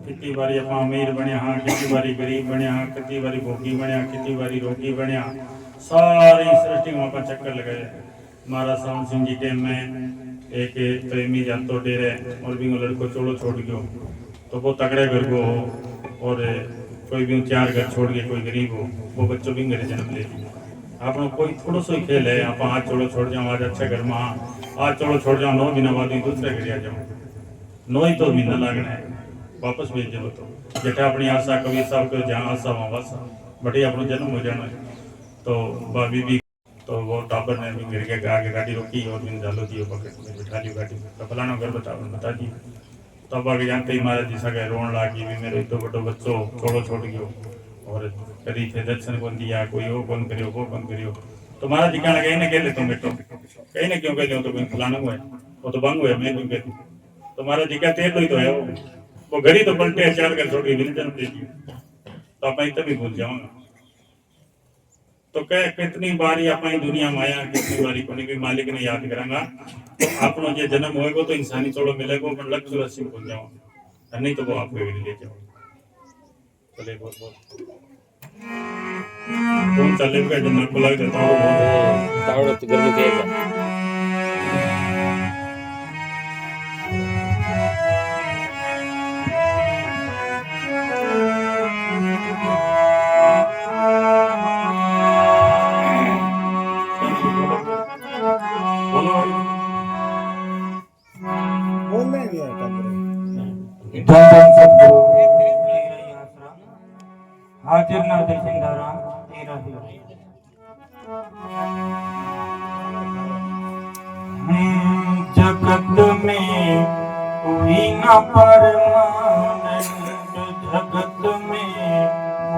कितनी बारी आप अमीर बने हाँ, कितनी बारी गरीब बने हाँ, कितनी बारी भोगी बने, कितनी बारी रोगी बने, सारी सृष्टि में अपन चक्कर लगाए। महाराज सावन सिंह जी के में एक प्रेमी जातो डेरे और भी लड़को चोड़ो छोड़ गयो, तो वो तगड़े घर को हो, और कोई भी 4 घर छोड़ के कोई गरीब हो, वो बच्चों भी घर जन्म ले लिया। आप कोई थोड़ा सा ही खेल है, आप आज चोड़ो छोड़ जाओ, आज अच्छा घर में आज चोड़ो छोड़ जाओ, 9 महीना बाद दूसरे घर आ जाओ, 9 ही तो महीना लगना है, वापस भेज दो। तो जेठा अपनी आशा कबीर साहब को जहाँ आशा वहाँ वासा, बटे अपना जन्म हो जाना है। तो वह बीबी तो वो टाबर ने भी गिर के आगे गाड़ी रोकी और मैंने जालो दियो पकड़ के बिठा लियो गाड़ी में। तो फलाना घर बता दी। तब आगे जानते ही महाराज जी सगे रोन लागी भी मेरे इतो बड़ो बच्चो छोड़ो छोड़ गयो और करी थे दर्शन कौन दिया कोई वो कौन करियो वो कौन करियो। तो महाराज जी कहने कहीं ना कह ले तुम बेटो कहीं ना क्यों कह लियो तो कोई फलाना हुआ है वो तो बंग हुआ मैं क्यों कहती। तो महाराज जी कहते तो ही तो है वो घड़ी तो पलटे चार कर छोड़ गई जन्म दे दी तो आप तभी भूल जाऊंगा। तो कह कितनी बारी अपनी दुनिया माया कितनी बारी कोने भी मालिक ने याद करांगा तो अपनो जो जन्म होएगा तो इंसानी चोड़ो मिलेगा पर लक्ष्य राशि भूल जाओ नहीं तो वो आपको ले जाओ। चले बहुत बहुत कौन चलेगा जन्म को लग जाता है तावड़ो तो गर्मी तेज है। बोलने नहीं आता धन धन सद्गुरु तेरा ही आसरा हाजिर नाजिर सिंधारा तेरा ही जगत में कोई न परमानंद जगत में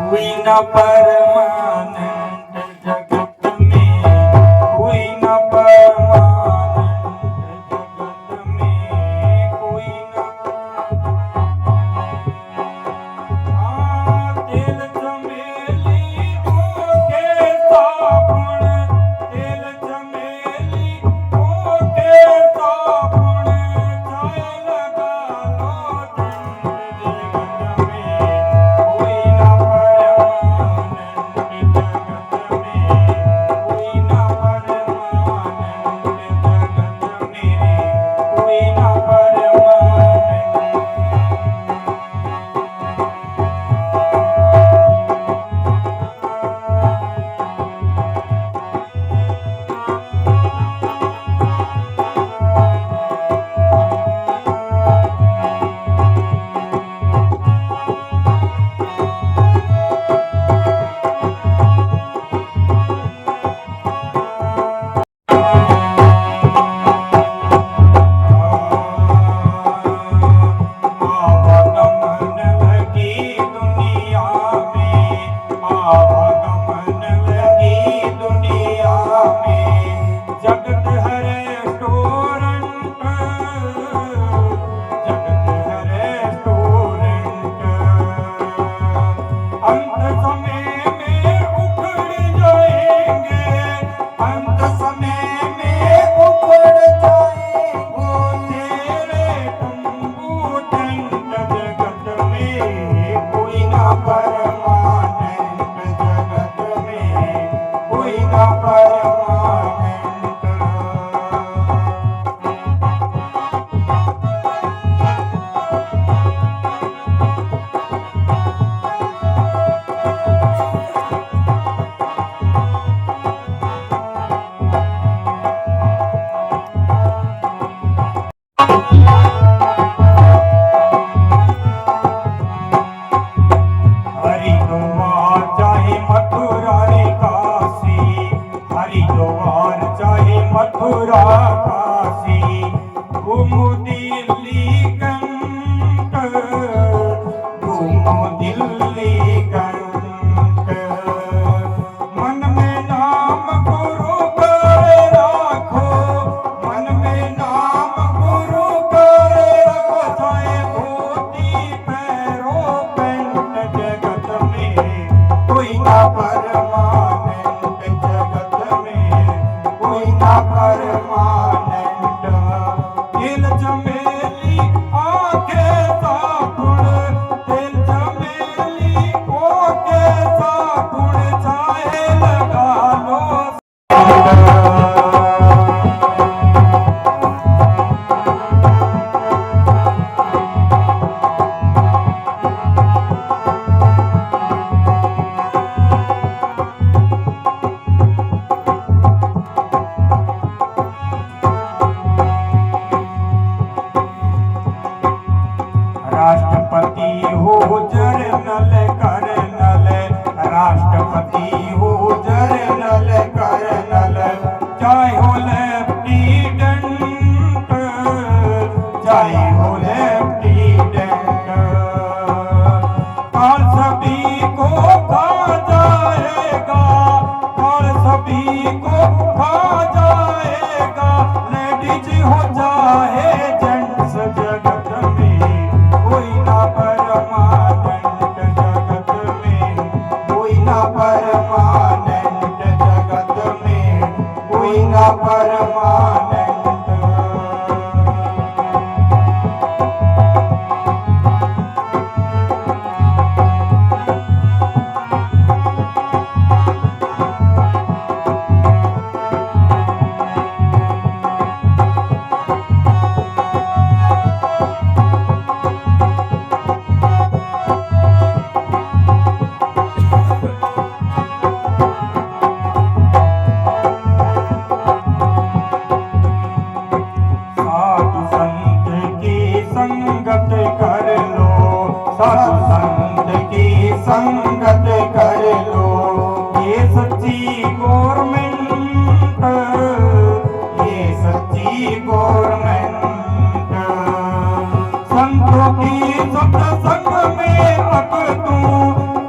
कोई न परमानंद जगत में कोई न परमानंद जगत में कोई न तेल चमेली ओके साबुन तेल चमेली ओके साबुन चाय लगा लो जगत में कोई न परमानंद जगत में कोई न परमानंद जगत में कोई न परमानंद। हरिद्वार चाहे मथुरा रे काशी हरिद्वार चाहे मथुरा काशी घूमो दिल्ली कंक घूमो दिल्ली कंक मन में नाम गुरु कर राखो मन में नाम गुरु कर रखो चाहे धोती पैरों पेंट जगत में कोई ना परमानेंट जगत में कोई ना परमानेंट दिल चमेली आंखें साबुन दिल चमेली आंखें साबुन चाहे लगा लो राष्ट्रपति हो जरनल कर्नल राष्ट्रपति हो जर्नल कर्नल, चाहे हो लेफ्टिनेंट, चाहे हो लेफ्टिनेंट, काल सभी को खा जाएगा, काल सभी को खा जाएगा, लेडीज हो जाए जेंट्स जगत में कोई ना परमानेंट, जगत में कोई ना परमानेंट, जगत में कोई ना परमानेंट। साधु संत की संगत कर लो, साधु संत की संगत कर लो, ये सच्ची गवर्नमेंट, ये सच्ची गवर्नमेंट। संतों की सत्संग में अब तू,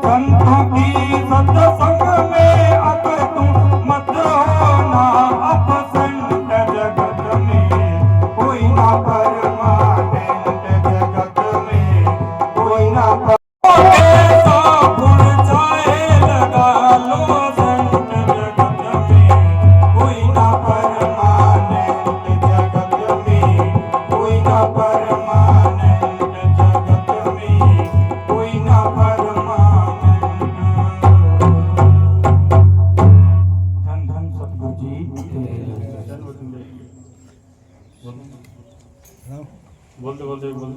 संतों की सत्संग में अब तू मत होना अपसेंट, जगत में कोई ना परमानेंट, जगत में कोई ना कैसा भूल जाए लगा लो सेंट, जगत में कोई ना परमानेंट, जगत में कोई ना परमानेंट, जगत में कोई ना परमानेंट। धन धन सतगुरु जी। बोलते बोलते बोल।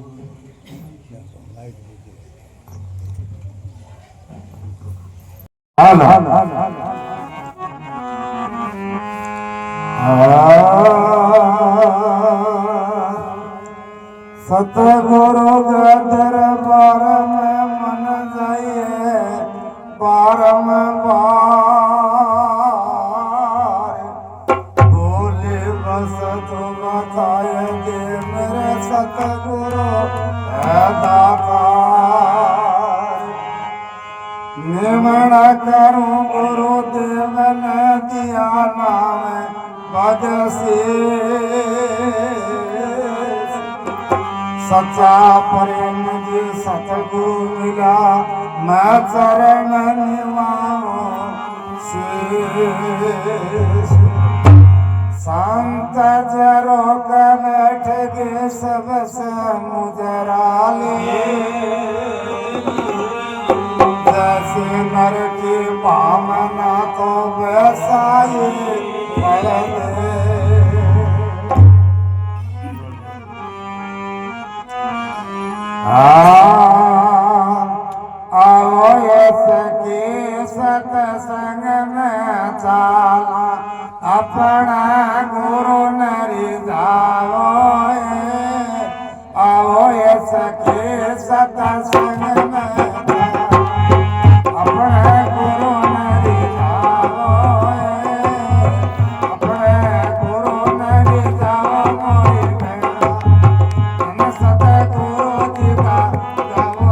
सतगुरु दरबार में मन जाइए बारंबार, बोले बस तो बताएंगे मेरे सतगुरु है दातार। निर्मण करूं गुरुदेव ने दिया नाम बदसी, सच्चा प्रेम जी सतगुरु मिला मैं चरण निवाऊं शीश। संत जरो का बैठ के सब समुद्राले, जैसे नर की भावना तो वैसा ही पढ़ दे। आओ सके सत्संग में चाला, अपना गुरु नरी जाओ। आओ सके सत्संग में अपने गुरु नरी जाओ, अपने गुरु नरी जाओ मोरी बेटा, सतगुरु जी का गाओ।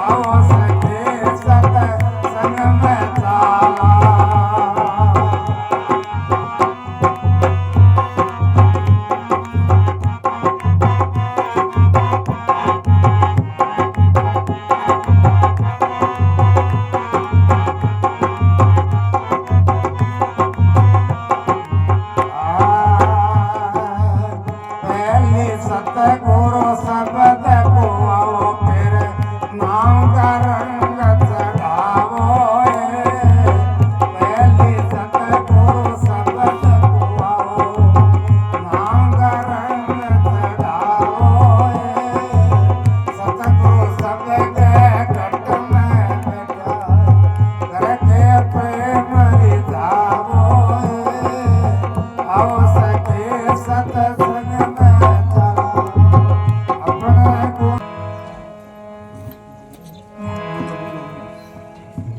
आओ सके सत्संग में चाला।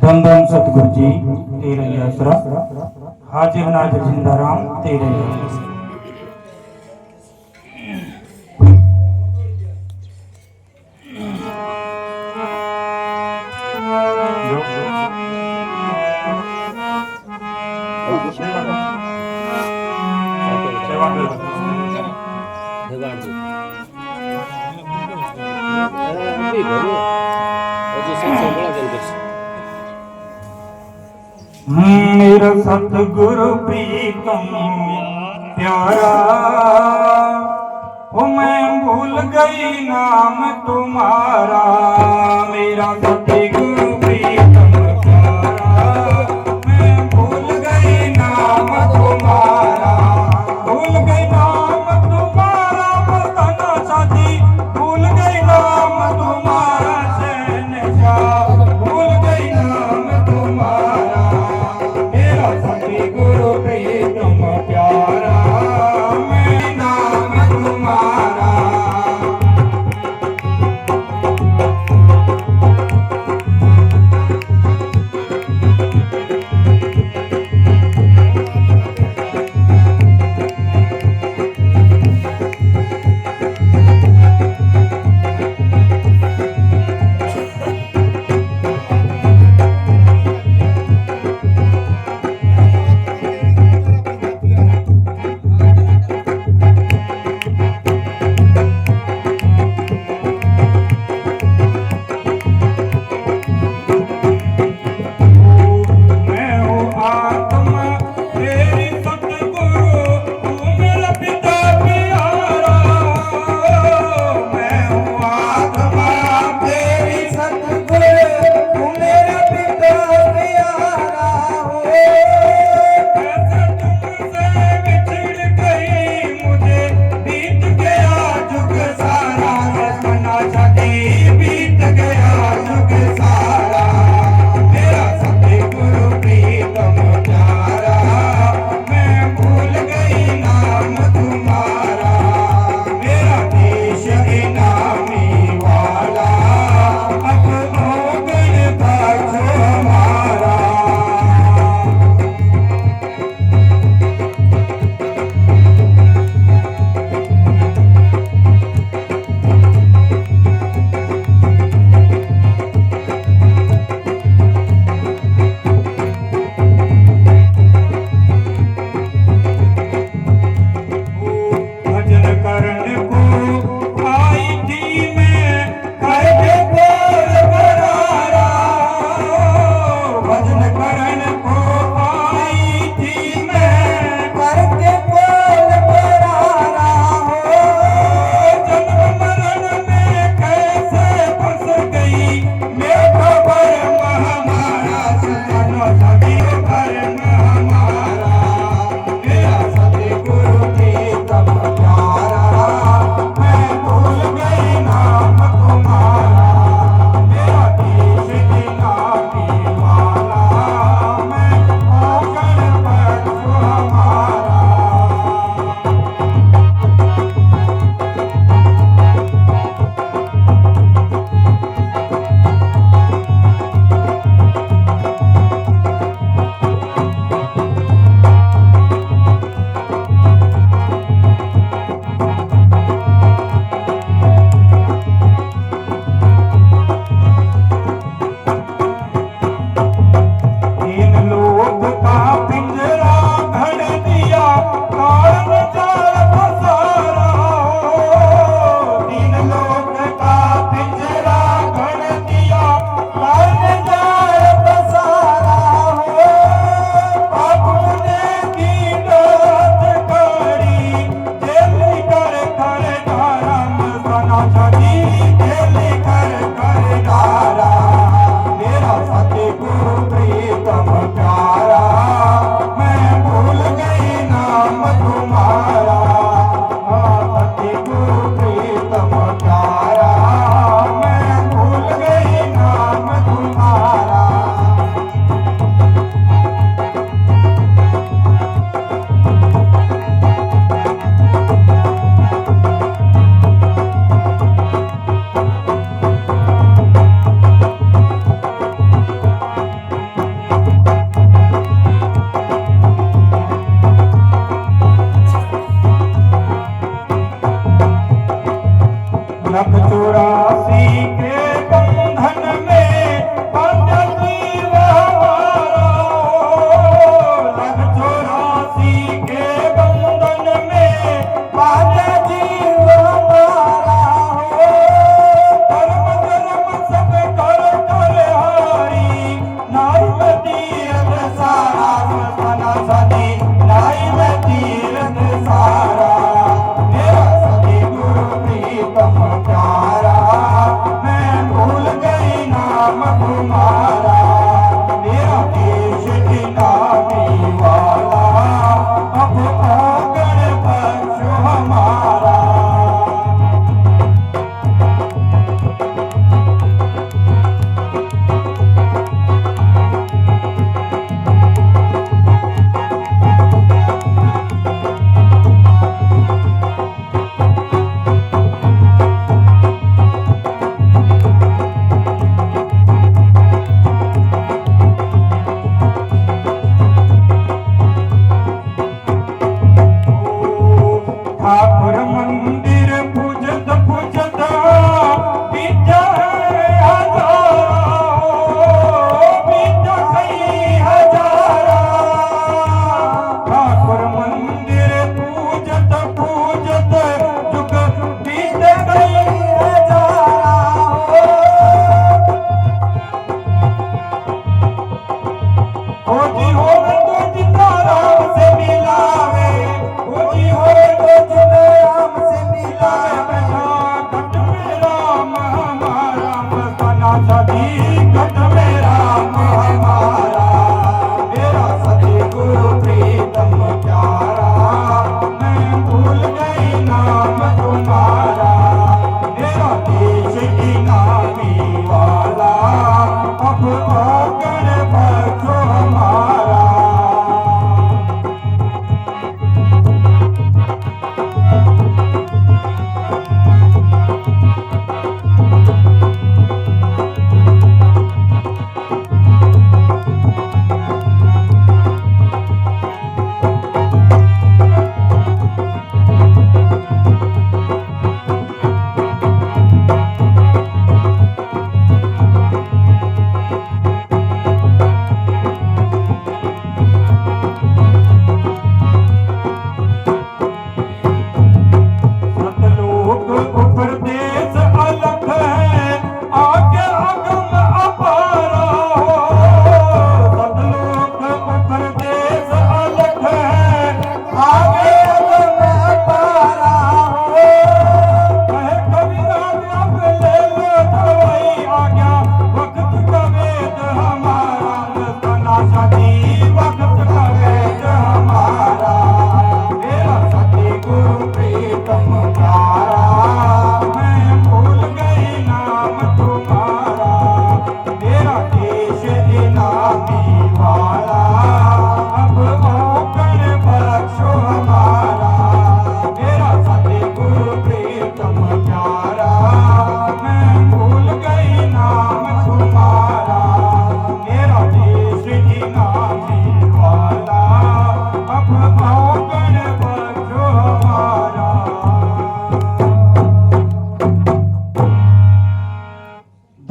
धन धन सतगुरु जी तेरे ही आसरा, हाजिर नाजिर जिंदा राम तेरे ही आसरा। मेरा सतगुरु प्रीतम प्यारा, ओ मैं भूल गई नाम तुम्हारा। मेरा सतगुरु प्रीतम प्यारा, मैं भूल गई नाम तुम्हारा। भूल गई नाम तुम्हारा मस्ताना साथी, भूल गई नाम तुम्हारा शहनशाह, भूल गई नाम तुम्हारा। मेरा सतगुरु प्रीतम प्यारा, मैं नाम तुम्हारा।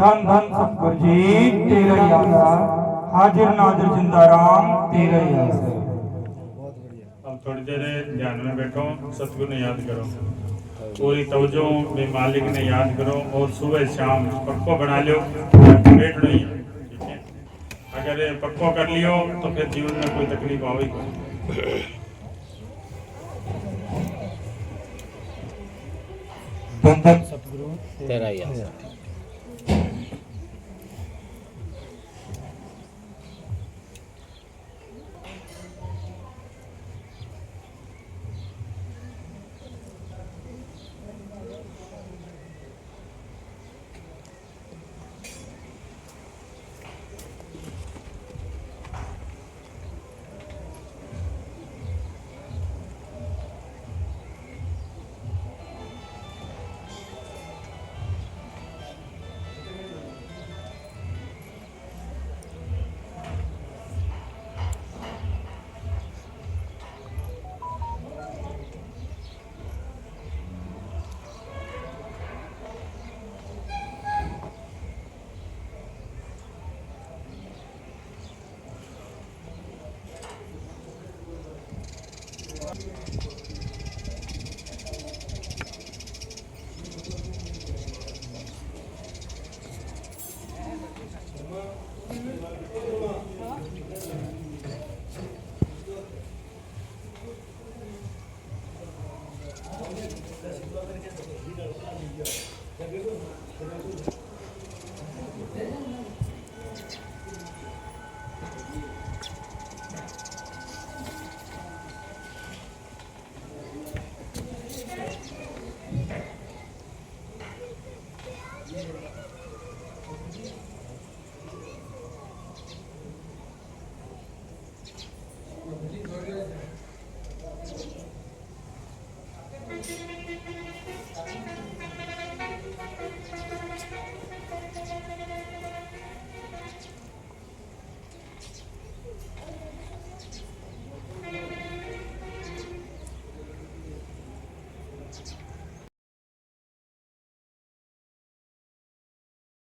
धन धन सतगुरु जी तेरा ही आसरा, हाजिर नाजिर जिंदा राम तेरा ही आसरा। अब थोड़ी देर ध्यान में बैठो, सतगुरु ने याद करो, पूरी तवज्जो में मालिक ने याद करो, और सुबह शाम पक्को बना लो, बैठ नहीं है, ठीक है। अगर ये पक्को कर लियो तो फिर जीवन में कोई तकलीफ आवेगी। बंधक तेरा ही आसरा।